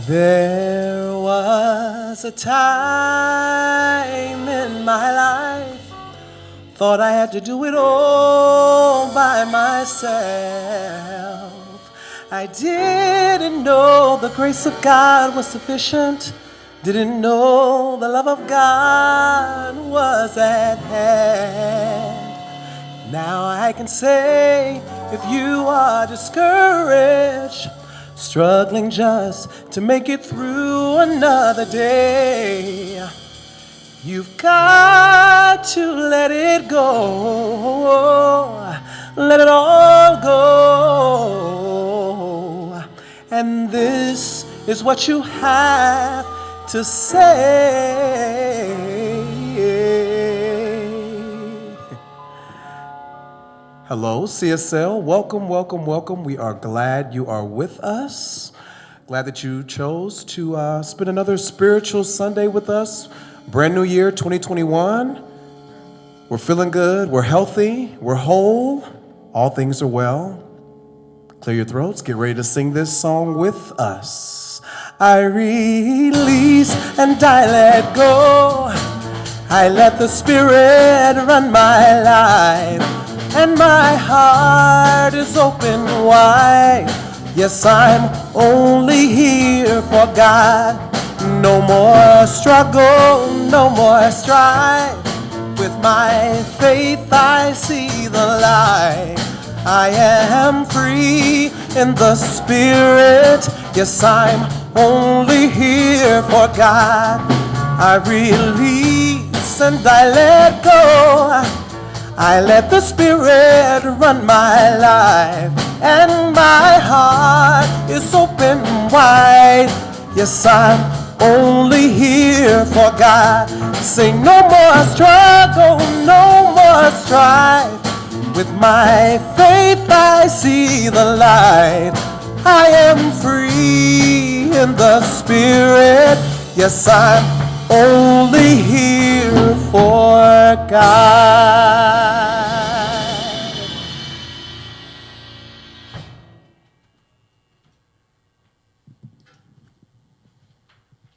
There was a time in my life, thought I had to do it all by myself. I didn't know the grace of God was sufficient, didn't know the love of God was at hand. Now I can say, if you are discouraged, struggling just to make it through another day, you've got to let it go, let it all go. And this is what you have to say. Hello, CSL. Welcome, welcome, welcome. We are glad you are with us. Glad that you chose to spend another spiritual Sunday with us. Brand new year, 2021. We're feeling good. We're healthy. We're whole. All things are well. Clear your throats. Get ready to sing this song with us. I release and I let go. I let the Spirit run my life. And my heart is open wide. Yes, I'm only here for God. No more struggle, no more strife. With my faith I see the light. I am free in the Spirit. Yes, I'm only here for God. I release and I let go. I let the Spirit run my life, and my heart is open wide. Yes, I'm only here for God. Sing no more struggle, no more strife. With my faith I see the light. I am free in the Spirit. Yes, I'm only here for God.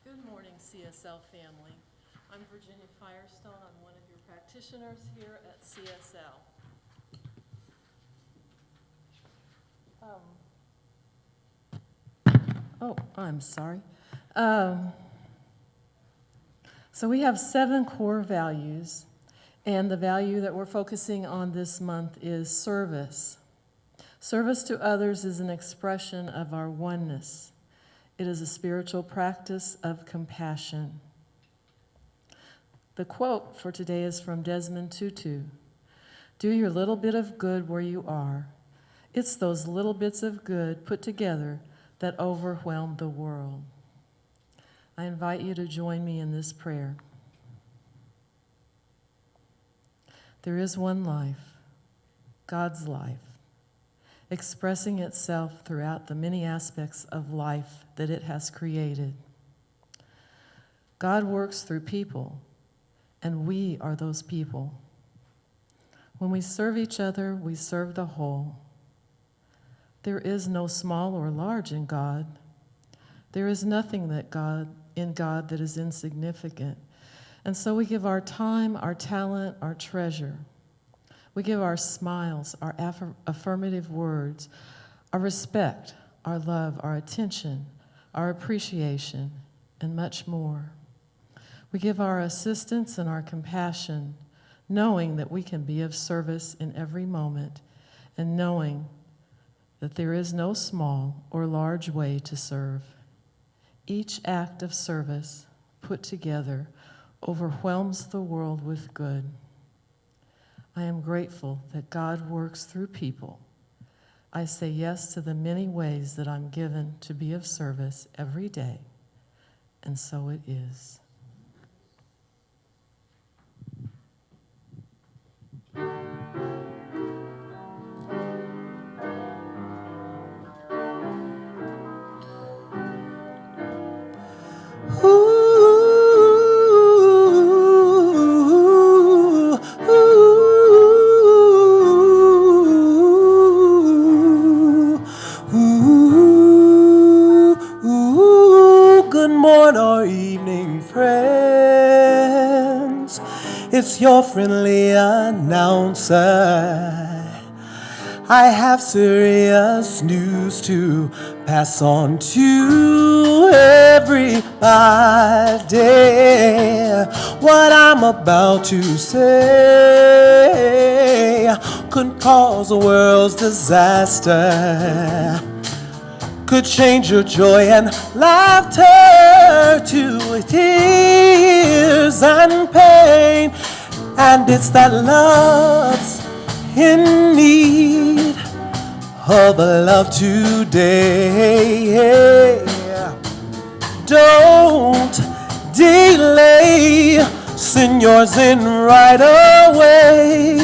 Good morning, CSL family. I'm Virginia Firestone. I'm one of your practitioners here at CSL. I'm sorry. So we have 7 core values, and the value that we're focusing on this month is service. Service to others is an expression of our oneness. It is a spiritual practice of compassion. The quote for today is from Desmond Tutu. Do your little bit of good where you are. It's those little bits of good put together that overwhelm the world. I invite you to join me in this prayer. There is one life, God's life, expressing itself throughout the many aspects of life that it has created. God works through people, and we are those people. When we serve each other, we serve the whole. There is no small or large in God. There is nothing in God that is insignificant. And so we give our time, our talent, our treasure. We give our smiles, our affirmative words, our respect, our love, our attention, our appreciation, and much more. We give our assistance and our compassion, knowing that we can be of service in every moment, and knowing that there is no small or large way to serve. Each act of service put together overwhelms the world with good. I am grateful that God works through people. I say yes to the many ways that I'm given to be of service every day, and so it is. It's your friendly announcer. I have serious news to pass on to everybody. What I'm about to say could cause a world's disaster, could change your joy and laughter to tears and pain. And it's that love's in need of a love today. Don't delay, send yours in right away.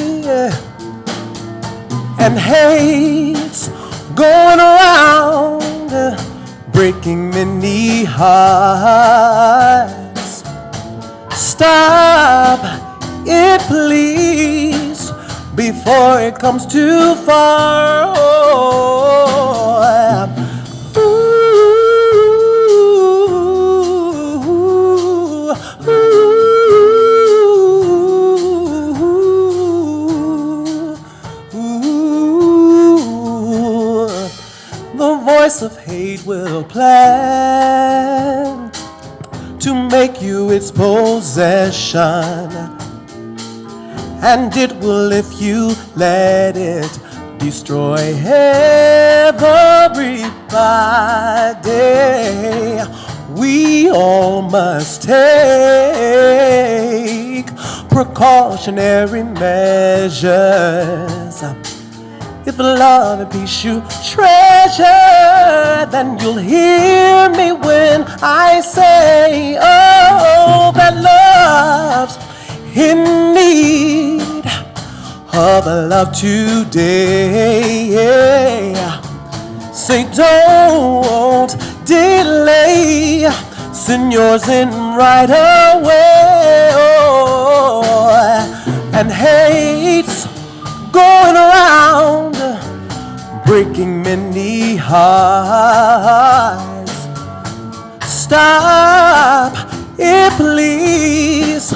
And hate's going around, breaking many hearts. Stop it, please, before it comes too far. The voice of hate will plan to make you its possession, and it will, if you let it, destroy everybody. We all must take precautionary measures. If love and peace you treasure, then you'll hear me when I say, oh, that love's in need of a love today. Say don't delay, send yours in right away. Oh, and hate's going around, breaking many hearts. Stop it, please,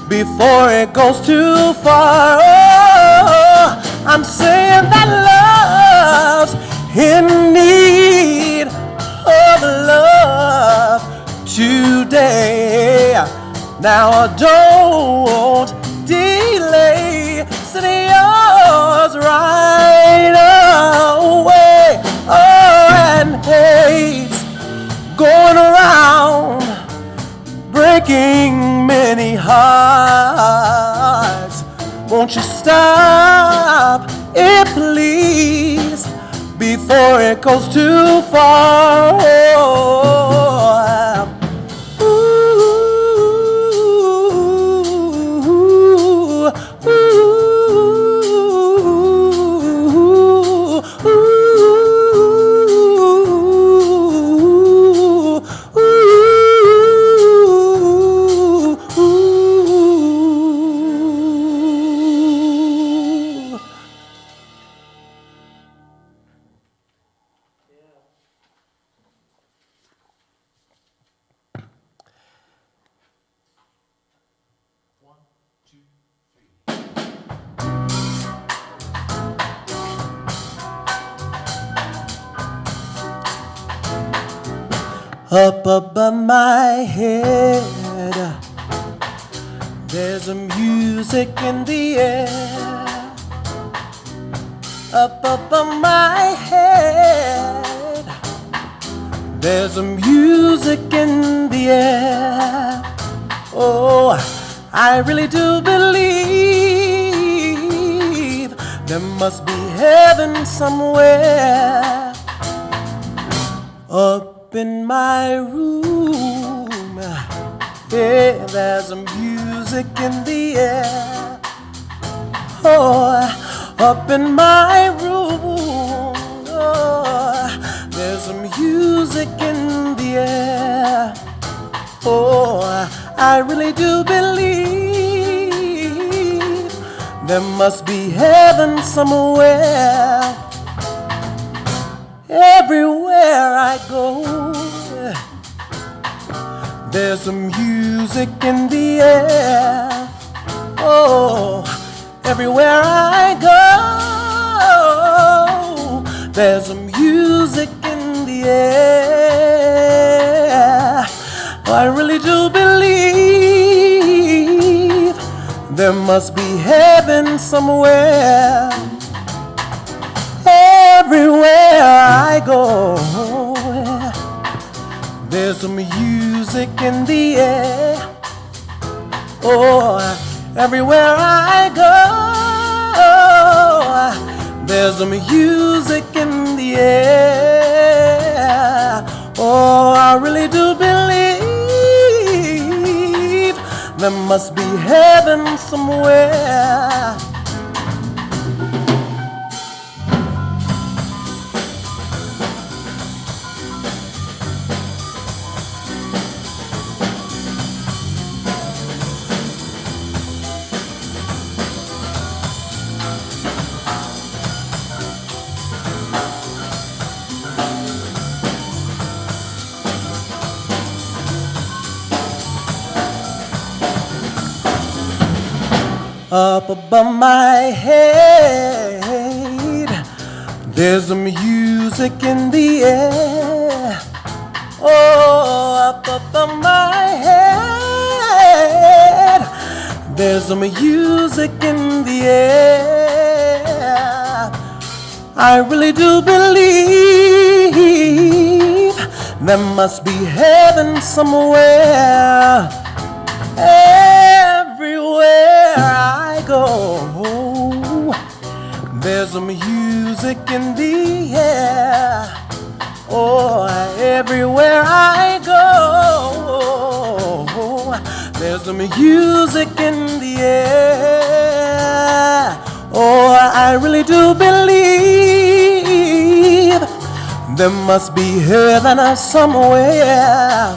before it goes too far. Oh, I'm saying that love's in need of love today. Now don't delay, send yours right away. Oh, and hate's going around, breaking many hearts. Won't you stop it, please, before it goes too far? Up above my head, there's a music in the air. Up above my head, there's a music in the air. Oh, I really do believe there must be heaven somewhere. Up in my room, yeah, there's a music in the air. Oh, up in my room, oh, there's a music in the air. Oh, I really do believe there must be heaven somewhere. Everywhere I go, there's a music in the air. Everywhere I go, there's a music in the air. I really do believe there must be heaven somewhere. Everywhere I go, there's some music in the air. Oh, everywhere I go, there's some music in the air. Oh, I really do believe there must be heaven somewhere. Up above my head, there's a music in the air. Oh, up above my head, there's a music in the air. I really do believe there must be heaven somewhere. Everywhere I go, there's a music in the air. Oh, everywhere I go, there's a music in the air. Oh, I really do believe there must be heaven somewhere.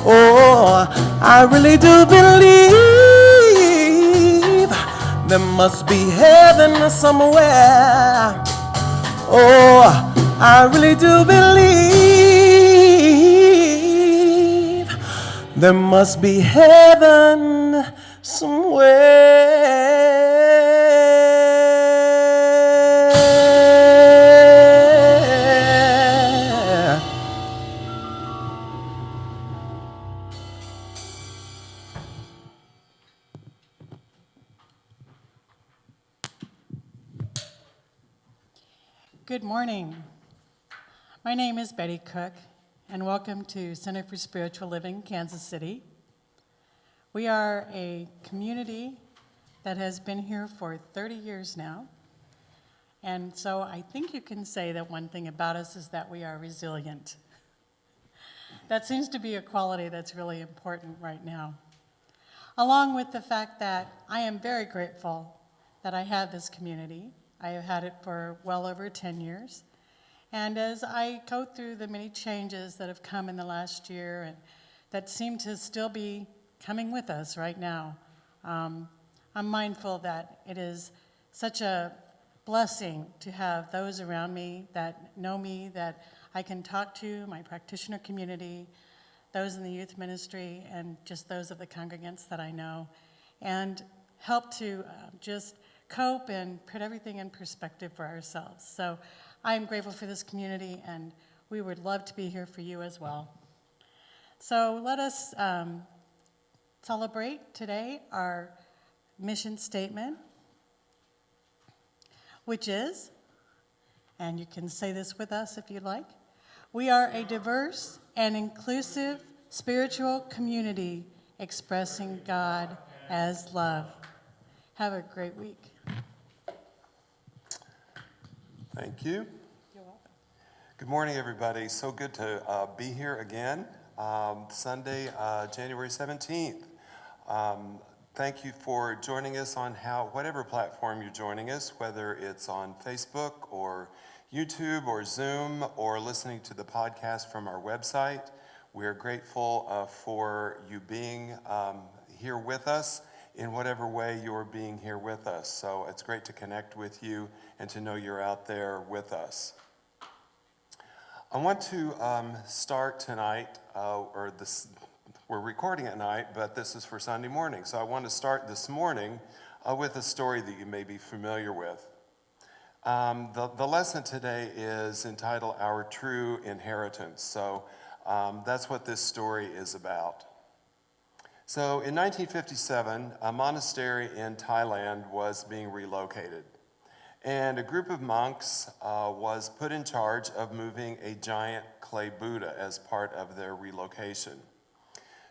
Oh, I really do believe there must be heaven somewhere. Oh, I really do believe there must be heaven somewhere. Good morning. My name is Betty Cook, and welcome to Center for Spiritual Living, Kansas City. We are a community that has been here for 30 years now, and so I think you can say that one thing about us is that we are resilient. That seems to be a quality that's really important right now, along with the fact that I am very grateful that I have this community. I have had it for well over 10 years. And as I go through the many changes that have come in the last year and that seem to still be coming with us right now, I'm mindful that it is such a blessing to have those around me that know me, that I can talk to, my practitioner community, those in the youth ministry, and just those of the congregants that I know, and help to just cope and put everything in perspective for ourselves. So I am grateful for this community, and we would love to be here for you as well. So let us celebrate today our mission statement, which is, and you can say this with us if you like, we are a diverse and inclusive spiritual community expressing God as love. Have a great week. Thank you. You're welcome. Good morning, everybody. So good to be here again. Sunday, January 17th. Thank you for joining us on whatever platform you're joining us, whether it's on Facebook or YouTube or Zoom or listening to the podcast from our website. We're grateful for you being here with us in whatever way you're being here with us. So it's great to connect with you and to know you're out there with us. I want to start tonight, we're recording at night, but this is for Sunday morning. So I want to start this morning with a story that you may be familiar with. The lesson today is entitled Our True Inheritance. So that's what this story is about. So in 1957, a monastery in Thailand was being relocated. And a group of monks was put in charge of moving a giant clay Buddha as part of their relocation.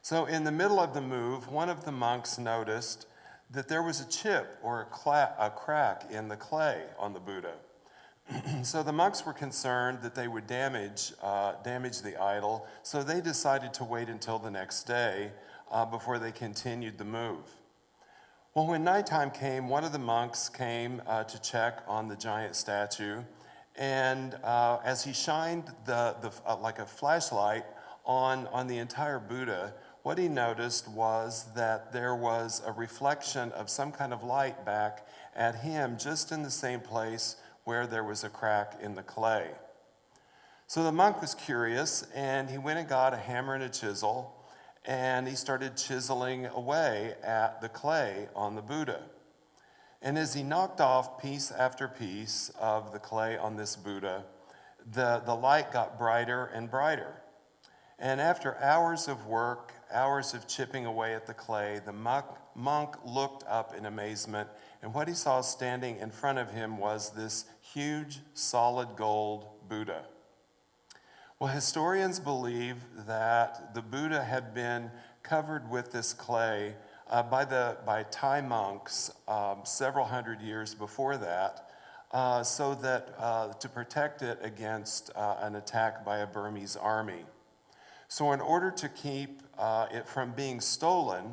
So in the middle of the move, one of the monks noticed that there was a chip or a crack in the clay on the Buddha. So the monks were concerned that they would damage the idol, so they decided to wait until the next day before they continued the move. Well, when nighttime came, one of the monks came to check on the giant statue, and as he shined like a flashlight on the entire Buddha, what he noticed was that there was a reflection of some kind of light back at him just in the same place where there was a crack in the clay. So the monk was curious, and he went and got a hammer and a chisel, and he started chiseling away at the clay on the Buddha. And as he knocked off piece after piece of the clay on this Buddha, the light got brighter and brighter. And after hours of work, hours of chipping away at the clay, the monk looked up in amazement, and what he saw standing in front of him was this huge, solid gold Buddha. Well, historians believe that the Buddha had been covered with this clay by Thai monks several hundred years before that, so that to protect it against an attack by a Burmese army. So in order to keep it from being stolen,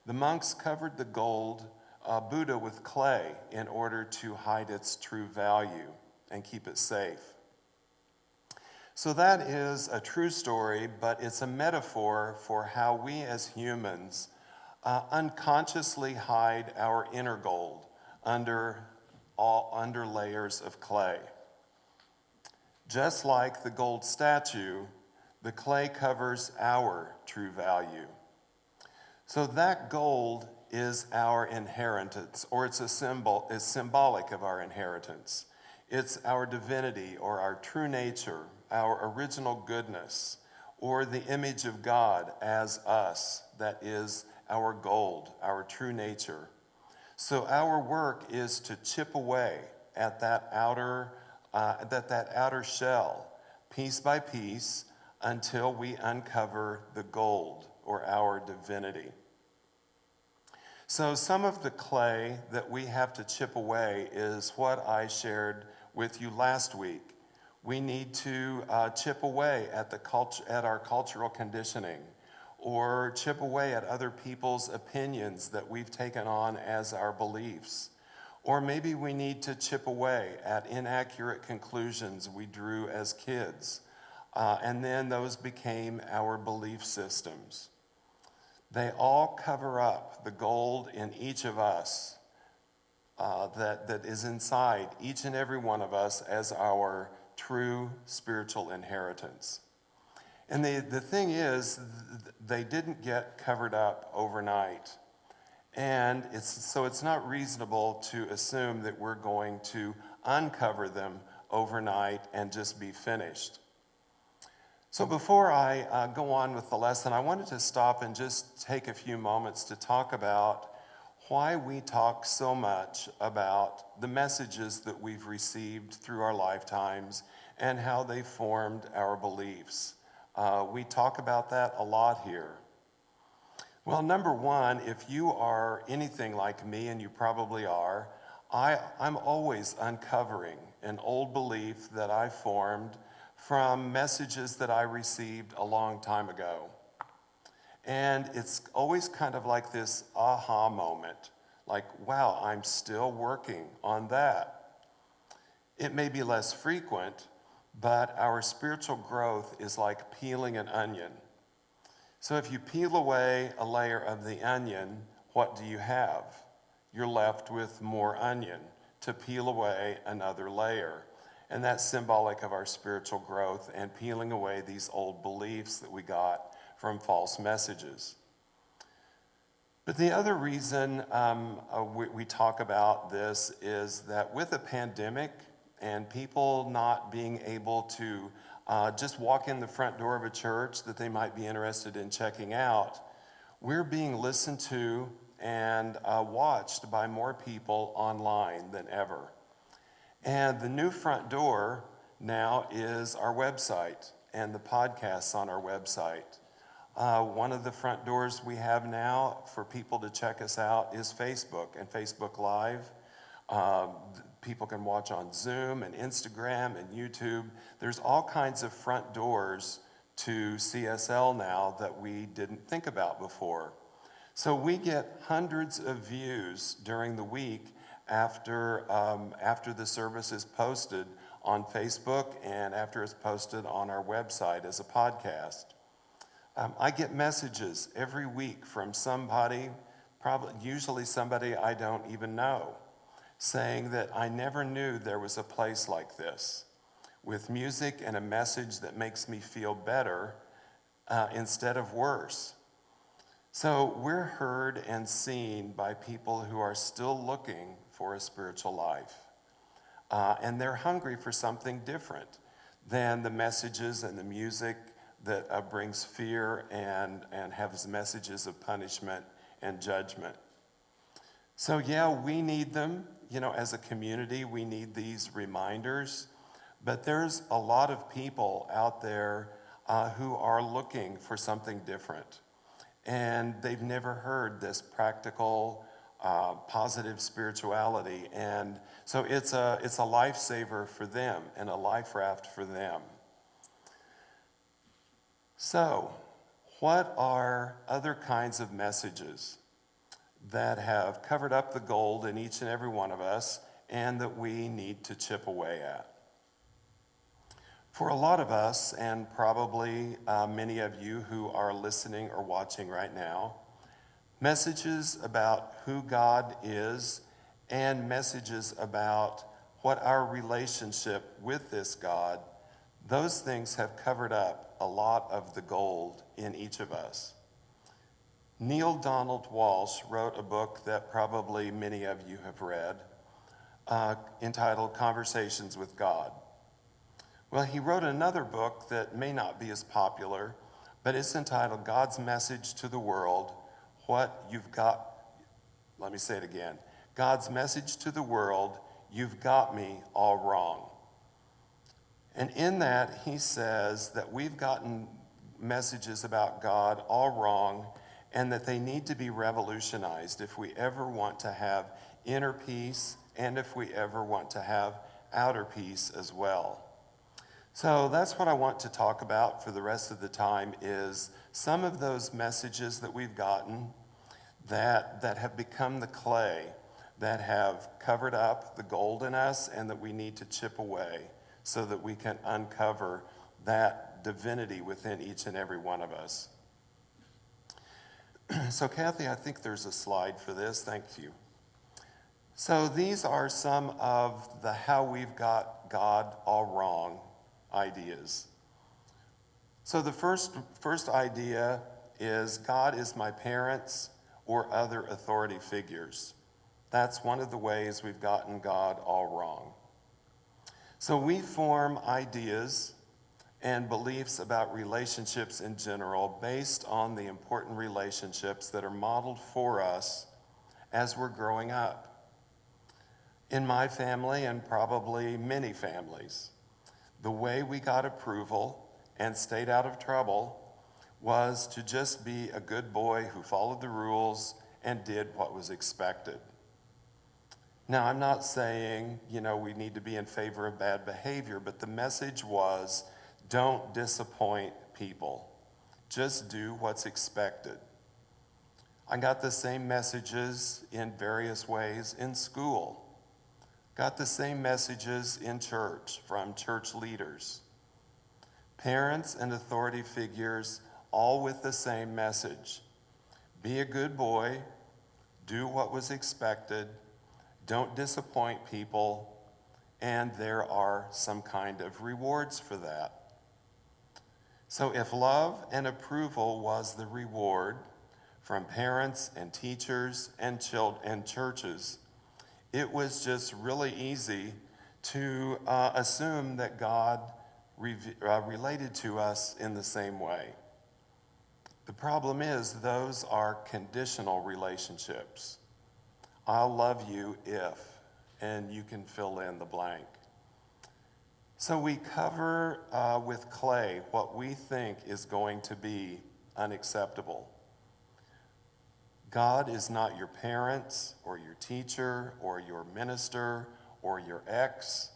the monks covered the gold Buddha with clay in order to hide its true value and keep it safe. So that is a true story, but it's a metaphor for how we as humans unconsciously hide our inner gold under layers of clay. Just like the gold statue, the clay covers our true value. So that gold is our inheritance, or it's symbolic of our inheritance. It's our divinity or our true nature, our original goodness, or the image of God as us, that is our gold, our true nature. So our work is to chip away at that outer shell, piece by piece, until we uncover the gold, or our divinity. So some of the clay that we have to chip away is what I shared with you last week. We need to chip away at our cultural conditioning, or chip away at other people's opinions that we've taken on as our beliefs. Or maybe we need to chip away at inaccurate conclusions we drew as kids. And then those became our belief systems. They all cover up the gold in each of us that is inside each and every one of us as our true spiritual inheritance. And the thing is, they didn't get covered up overnight. And it's not reasonable to assume that we're going to uncover them overnight and just be finished. So before I go on with the lesson, I wanted to stop and just take a few moments to talk about why we talk so much about the messages that we've received through our lifetimes and how they formed our beliefs. We talk about that a lot here. Well, number one, if you are anything like me, and you probably are, I'm always uncovering an old belief that I formed from messages that I received a long time ago. And it's always kind of like this aha moment, like, wow, I'm still working on that. It may be less frequent, but our spiritual growth is like peeling an onion. So if you peel away a layer of the onion, what do you have? You're left with more onion to peel away another layer. And that's symbolic of our spiritual growth and peeling away these old beliefs that we got from false messages. But the other reason we talk about this is that with a pandemic and people not being able to just walk in the front door of a church that they might be interested in checking out, we're being listened to and watched by more people online than ever. And the new front door now is our website and the podcasts on our website. One of the front doors we have now for people to check us out is Facebook and Facebook Live. People can watch on Zoom and Instagram and YouTube. There's all kinds of front doors to CSL now that we didn't think about before. So we get hundreds of views during the week after the service is posted on Facebook and after it's posted on our website as a podcast. I get messages every week from somebody, usually somebody I don't even know, saying that I never knew there was a place like this, with music and a message that makes me feel better instead of worse. So we're heard and seen by people who are still looking for a spiritual life. And they're hungry for something different than the messages and the music that brings fear and has messages of punishment and judgment. So yeah, we need them. As a community, we need these reminders. But there's a lot of people out there who are looking for something different. And they've never heard this practical, positive spirituality. And so it's a lifesaver for them and a life raft for them. So, what are other kinds of messages that have covered up the gold in each and every one of us and that we need to chip away at? For a lot of us, and probably many of you who are listening or watching right now, messages about who God is and messages about what our relationship with this God, those things have covered up a lot of the gold in each of us. Neil Donald Walsh wrote a book that probably many of you have read, entitled Conversations with God. Well, he wrote another book that may not be as popular, but it's entitled God's Message to the World, What You've Got. Let me say it again. God's Message to the World, You've Got Me All Wrong. And in that, he says that we've gotten messages about God all wrong and that they need to be revolutionized if we ever want to have inner peace and if we ever want to have outer peace as well. So that's what I want to talk about for the rest of the time is some of those messages that we've gotten that have become the clay, that have covered up the gold in us and that we need to chip away so that we can uncover that divinity within each and every one of us. So Kathy, I think there's a slide for this. Thank you. So these are some of the how we've got God all wrong ideas. So the first idea is God is my parents or other authority figures. That's one of the ways we've gotten God all wrong. So we form ideas and beliefs about relationships in general based on the important relationships that are modeled for us as we're growing up. In my family, and probably many families, the way we got approval and stayed out of trouble was to just be a good boy who followed the rules and did what was expected. Now, I'm not saying, we need to be in favor of bad behavior, but the message was, don't disappoint people. Just do what's expected. I got the same messages in various ways in school. Got the same messages in church from church leaders. Parents and authority figures, all with the same message. Be a good boy, do what was expected, don't disappoint people, and there are some kind of rewards for that. So if love and approval was the reward from parents and teachers and churches, it was just really easy to assume that God related to us in the same way. The problem is those are conditional relationships. I'll love you if, and you can fill in the blank. So we cover with clay what we think is going to be unacceptable. God is not your parents or your teacher or your minister or your ex.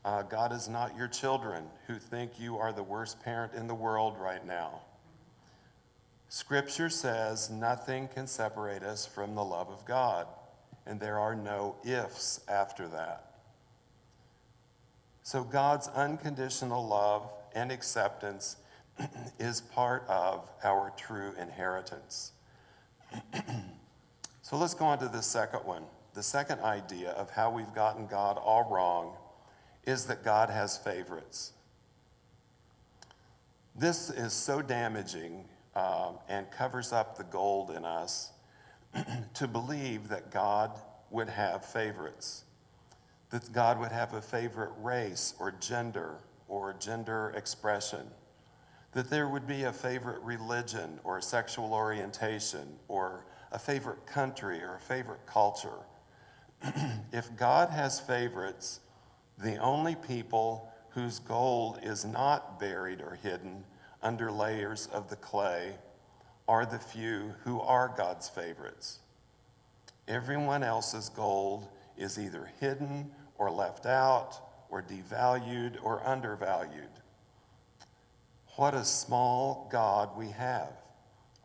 God is not your children who think you are the worst parent in the world right now. Scripture says nothing can separate us from the love of God, and there are no ifs after that. So God's unconditional love and acceptance is part of our true inheritance. So let's go on to the second one. The second idea of how we've gotten God all wrong is that God has favorites. This is so damaging and covers up the gold in us to believe that God would have favorites, that God would have a favorite race or gender expression, that there would be a favorite religion or sexual orientation or a favorite country or a favorite culture. If God has favorites, the only people whose gold is not buried or hidden under layers of the clay are the few who are God's favorites. Everyone else's gold is either hidden or left out or devalued or undervalued. What a small God we have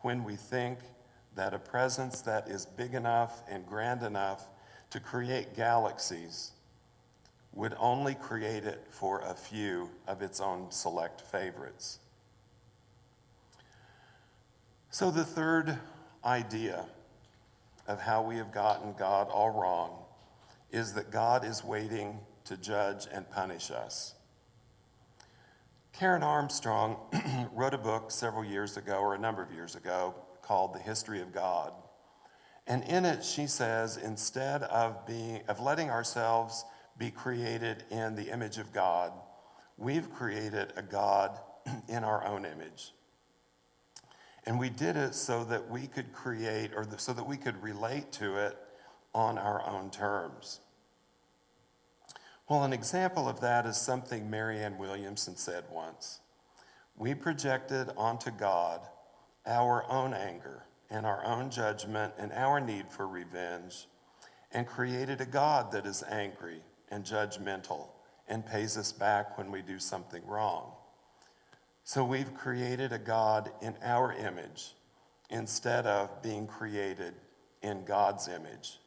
when we think that a presence that is big enough and grand enough to create galaxies would only create it for a few of its own select favorites. So the third idea of how we have gotten God all wrong is that God is waiting to judge and punish us. Karen Armstrong wrote a book several years ago, or a number of years ago, called The History of God. And in it, she says, instead of letting ourselves be created in the image of God, we've created a God in our own image. And we did it so that we could create, or so that we could relate to it on our own terms. Well, an example of that is something Marianne Williamson said once. We projected onto God our own anger and our own judgment and our need for revenge, and created a God that is angry and judgmental and pays us back when we do something wrong. So we've created a God in our image instead of being created in God's image.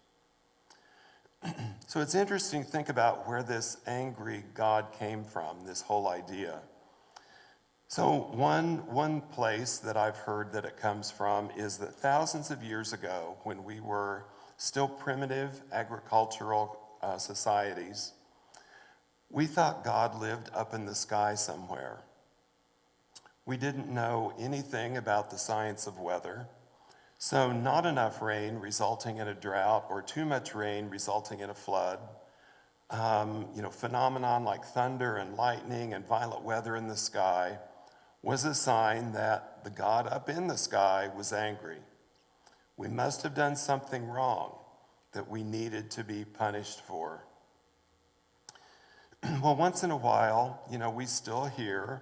So it's interesting to think about where this angry God came from, this whole idea. So one place that I've heard that it comes from is that thousands of years ago, when we were still primitive agricultural societies, we thought God lived up in the sky somewhere. We didn't know anything about the science of weather, so not enough rain resulting in a drought or too much rain resulting in a flood. Phenomenon like thunder and lightning and violent weather in the sky was a sign that the God up in the sky was angry. We must have done something wrong that we needed to be punished for. Well, once in a while, we still hear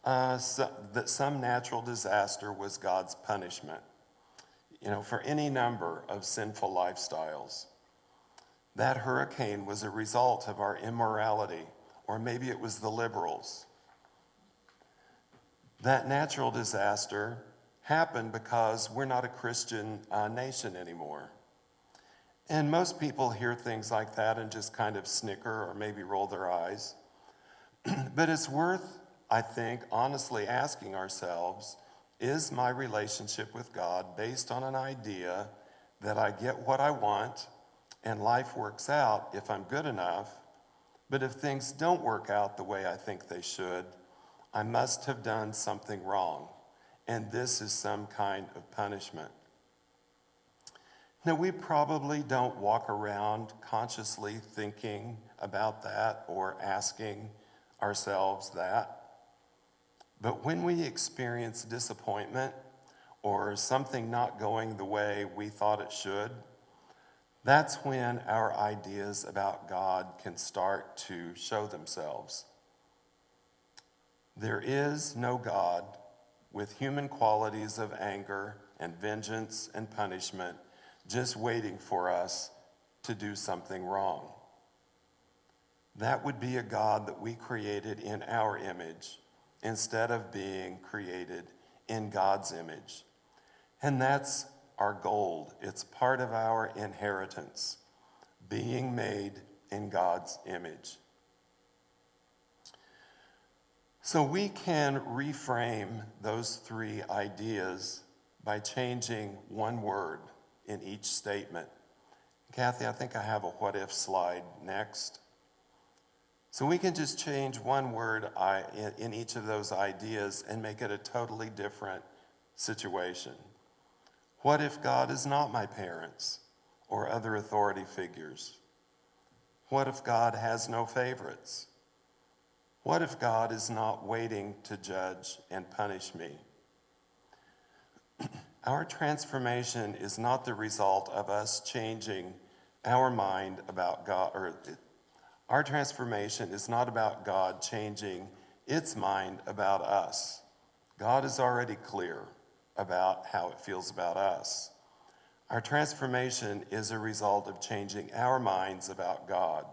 that some natural disaster was God's punishment, for any number of sinful lifestyles. That hurricane was a result of our immorality, or maybe it was the liberals. That natural disaster happened because we're not a Christian nation anymore. And most people hear things like that and just kind of snicker or maybe roll their eyes. But it's worth, I think, honestly asking ourselves, is my relationship with God based on an idea that I get what I want and life works out if I'm good enough, but if things don't work out the way I think they should, I must have done something wrong, and this is some kind of punishment? Now, we probably don't walk around consciously thinking about that or asking ourselves that. But when we experience disappointment or something not going the way we thought it should, that's when our ideas about God can start to show themselves. There is no God with human qualities of anger and vengeance and punishment just waiting for us to do something wrong. That would be a God that we created in our image instead of being created in God's image. And that's our gold. It's part of our inheritance, being made in God's image. So we can reframe those three ideas by changing one word in each statement. Kathy, I think I have a what if slide next. So we can just change one word in each of those ideas and make it a totally different situation. What if God is not my parents or other authority figures? What if God has no favorites? What if God is not waiting to judge and punish me? Our transformation is not the result of us changing our mind about God, or our transformation is not about God changing its mind about us. God is already clear about how it feels about us. Our transformation is a result of changing our minds about God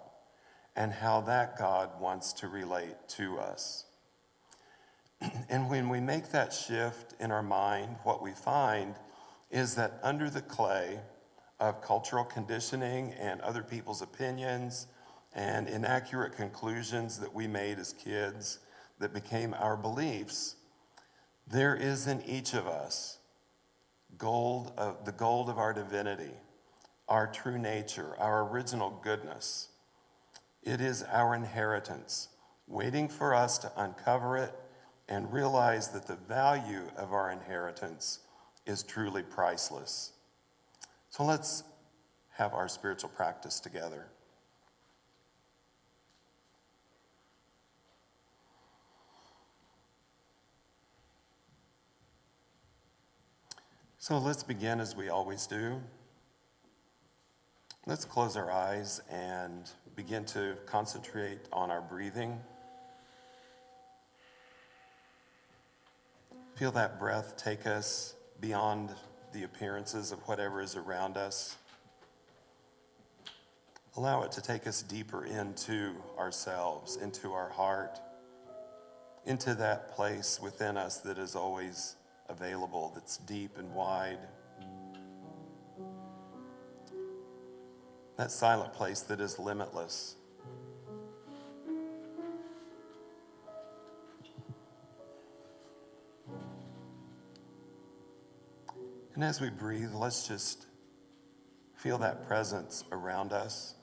and how that God wants to relate to us. And when we make that shift in our mind, what we find is that under the clay of cultural conditioning and other people's opinions and inaccurate conclusions that we made as kids that became our beliefs, there is in each of us the gold of our divinity, our true nature, our original goodness. It is our inheritance, waiting for us to uncover it and realize that the value of our inheritance is truly priceless. So let's have our spiritual practice together. So let's begin as we always do. Let's close our eyes and begin to concentrate on our breathing. Feel that breath take us beyond the appearances of whatever is around us. Allow it to take us deeper into ourselves, into our heart, into that place within us that is always available, that's deep and wide. That silent place that is limitless. And as we breathe, let's just feel that presence around us.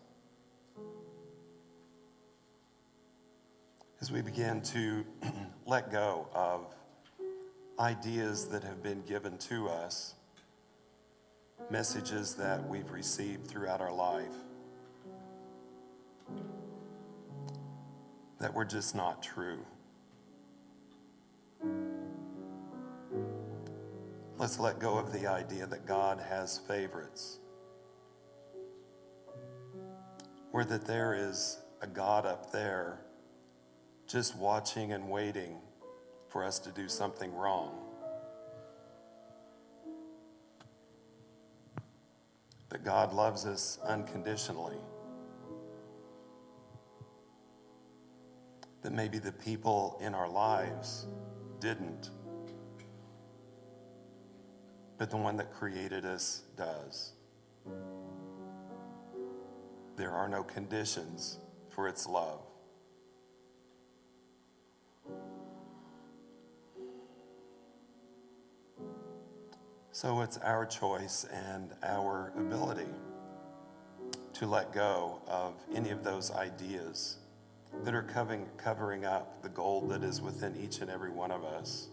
As we begin to let go of ideas that have been given to us, messages that we've received throughout our life, that were just not true. Let's let go of the idea that God has favorites, or that there is a God up there just watching and waiting for us to do something wrong. That God loves us unconditionally. That maybe the people in our lives didn't, but the one that created us does. There are no conditions for its love. So it's our choice and our ability to let go of any of those ideas that are covering up the gold that is within each and every one of us,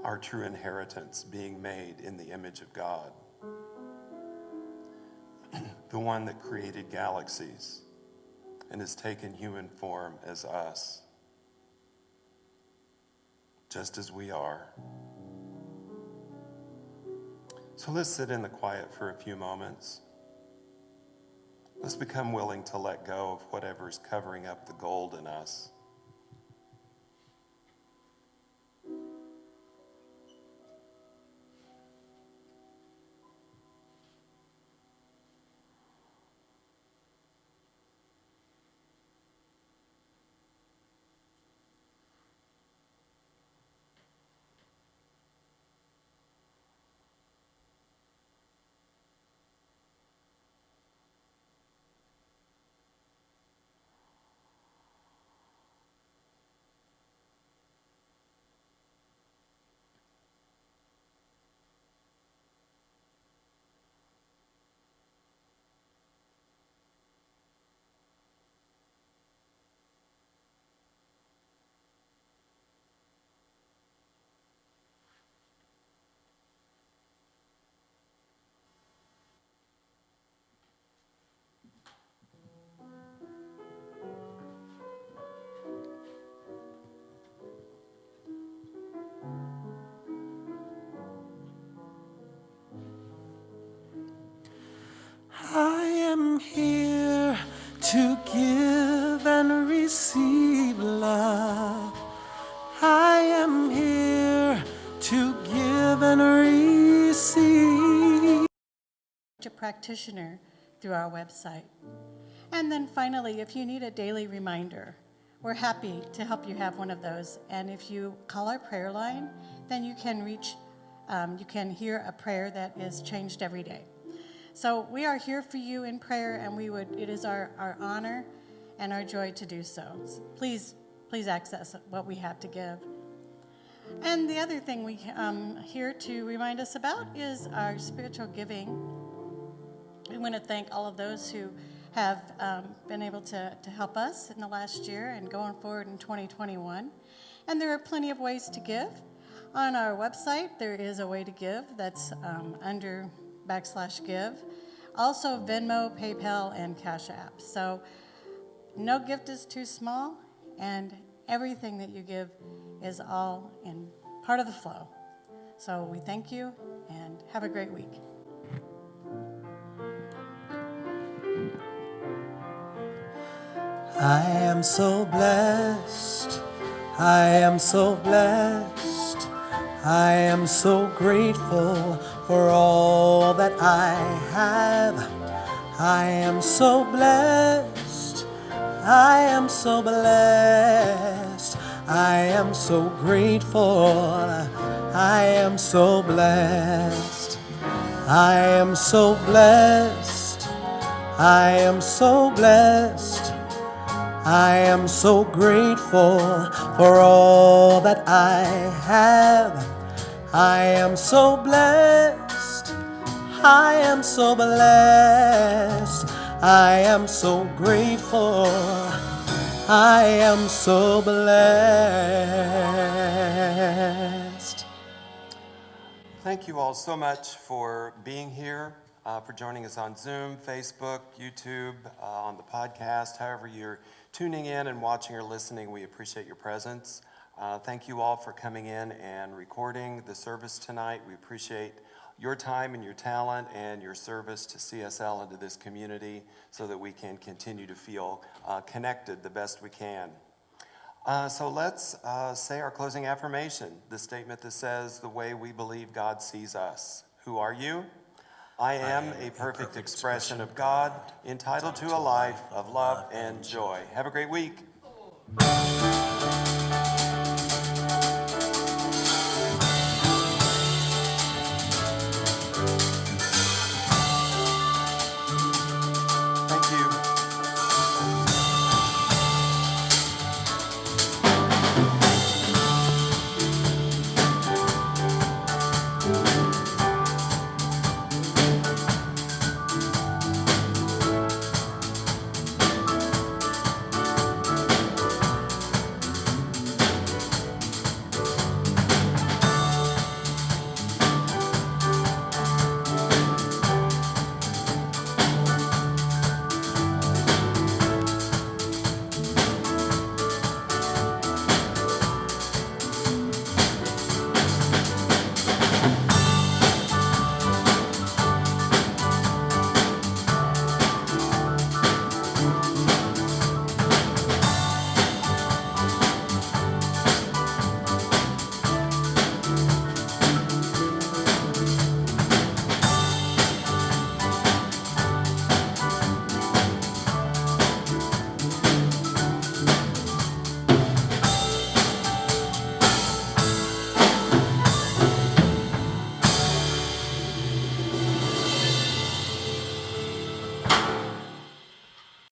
our true inheritance being made in the image of God. the one that created galaxies and has taken human form as us, just as we are. So let's sit in the quiet for a few moments. Let's become willing to let go of whatever's covering up the gold in us. I am here to give and receive love. I am here to give and receive. A practitioner through our website. And then finally, if you need a daily reminder, we're happy to help you have one of those. And if you call our prayer line, then you can hear a prayer that is changed every day. So we are here for you in prayer, and it is our honor and our joy to do so. So please access what we have to give. And the other thing we here to remind us about is our spiritual giving. We want to thank all of those who have been able to help us in the last year and going forward in 2021. And there are plenty of ways to give. On our website, there is a way to give that's under /give. Also Venmo, PayPal, and Cash App. So no gift is too small, and everything that you give is all in part of the flow. So we thank you, and have a great week. I am so blessed. I am so blessed. I am so grateful for all that I have. I am so blessed. I am so blessed. I am so grateful. I am so blessed. I am so blessed. I am so blessed. I am so grateful for all that I have. I am so blessed. I am so blessed. I am so grateful. I am so blessed. Thank you all so much for being here, for joining us on Zoom, Facebook, YouTube, on the podcast, however you're tuning in and watching or listening. We appreciate your presence. Thank you all for coming in and recording the service tonight. We appreciate your time and your talent and your service to CSL and to this community so that we can continue to feel connected the best we can. So let's say our closing affirmation, the statement that says, the way we believe God sees us. Who are you? I am a perfect expression of God, entitled to a life of love and joy. Have a great week.